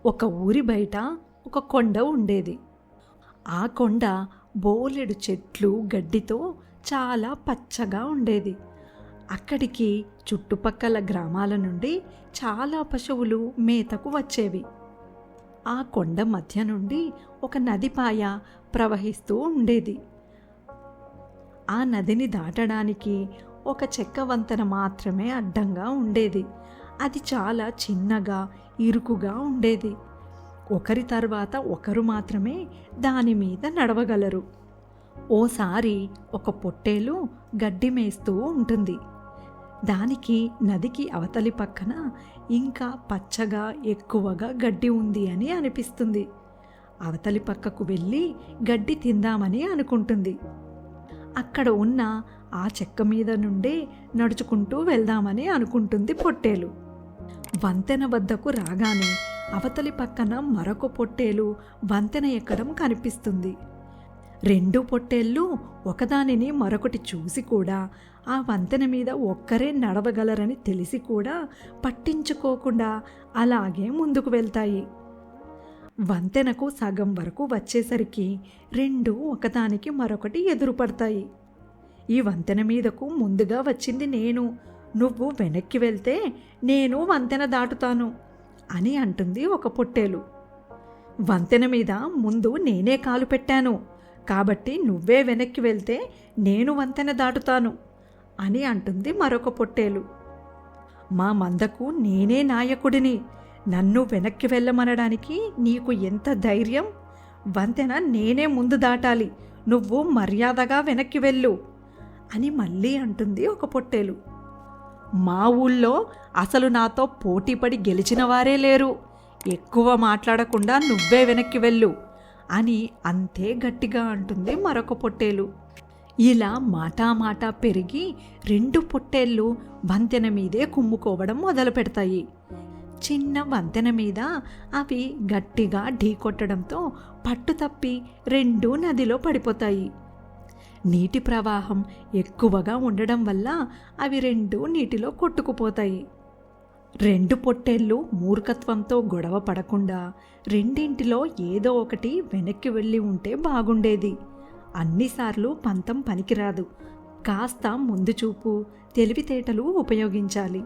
ఒక ఊరి బయట ఒక కొండ ఉండేది. ఆ కొండ బోలెడు చెట్లు గడ్డితో చాలా పచ్చగా ఉండేది. అక్కడికి చుట్టుపక్కల గ్రామాల నుండి చాలా పశువులు మేతకు వచ్చేవి. ఆ కొండ మధ్య నుండి ఒక నదిపాయ ప్రవహిస్తూ ఉండేది. ఆ నదిని దాటడానికి ఒక చెక్క వంతెన మాత్రమే అడ్డంగా ఉండేది. అది చాలా చిన్నగా ఇరుకుగా ఉండేది. ఒకరి తర్వాత ఒకరు మాత్రమే దాని మీద నడవగలరు. ఓసారి ఒక పొట్టేలు గడ్డి మేస్తూ ఉంటుంది. దానికి నదికి అవతలి పక్కన ఇంకా పచ్చగా ఎక్కువగా గడ్డి ఉంది అని అనిపిస్తుంది. అవతలి పక్కకు వెళ్ళి గడ్డి తిందామని అనుకుంటుంది. అక్కడ ఉన్న ఆ చెక్క మీద నుండే నడుచుకుంటూ వెళ్దామని అనుకుంటుంది పొట్టేలు. వంతెన వద్దకు రాగానే అవతలి పక్కన మరొక పొట్టేలు వంతెన ఎక్కడం కనిపిస్తుంది. రెండు పొట్టేళ్ళు ఒకదానిని మరొకటి చూసి కూడా ఆ వంతెన మీద ఒక్కరే నడవగలరని తెలిసి కూడా పట్టించుకోకుండా అలాగే ముందుకు వెళ్తాయి. వంతెనకు సగం వరకు వచ్చేసరికి రెండు ఒకదానికి మరొకటి ఎదురుపడతాయి. ఈ వంతెన మీదకు ముందుగా వచ్చింది నేను, నువ్వు వెనక్కి వెళ్తే నేను వంతెన దాటుతాను అని అంటుంది ఒక పొట్టేలు. వంతెన మీద ముందు నేనే కాలు పెట్టాను కాబట్టి నువ్వే వెనక్కి వెళ్తే నేను వంతెన దాటుతాను అని అంటుంది మరొక పొట్టేలు. మా మందకు నేనే నాయకుడిని, నన్ను వెనక్కి వెళ్ళమనడానికి నీకు ఎంత ధైర్యం? వంతెన నేనే ముందు దాటాలి, నువ్వు మర్యాదగా వెనక్కి వెళ్ళు అని మళ్ళీ అంటుంది ఒక పొట్టేలు. మా ఊళ్ళో అసలు నాతో పోటీపడి గెలిచిన వారే లేరు, ఎక్కువ మాట్లాడకుండా నువ్వే వెనక్కి వెళ్ళు అని అంతే గట్టిగా అంటుంది మరొక పొట్టేలు. ఇలా మాటా పెరిగి రెండు పొట్టేళ్ళు వంతెన మీదే కుమ్ముకోవడం మొదలు పెడతాయి. చిన్న వంతెన మీద అవి గట్టిగా ఢీకొట్టడంతో పట్టుతప్పి రెండూ నదిలో పడిపోతాయి. నీటి ప్రవాహం ఎక్కువగా ఉండడం వల్ల అవి రెండూ నీటిలో కొట్టుకుపోతాయి. రెండు పొట్టేళ్ళు మూర్ఖత్వంతో గొడవ పడకుండా రెండింటిలో ఏదో ఒకటి వెనక్కి వెళ్ళి ఉంటే బాగుండేది. అన్నిసార్లు పంతం పనికిరాదు, కాస్త ముందు చూపు తెలివితేటలు ఉపయోగించాలి.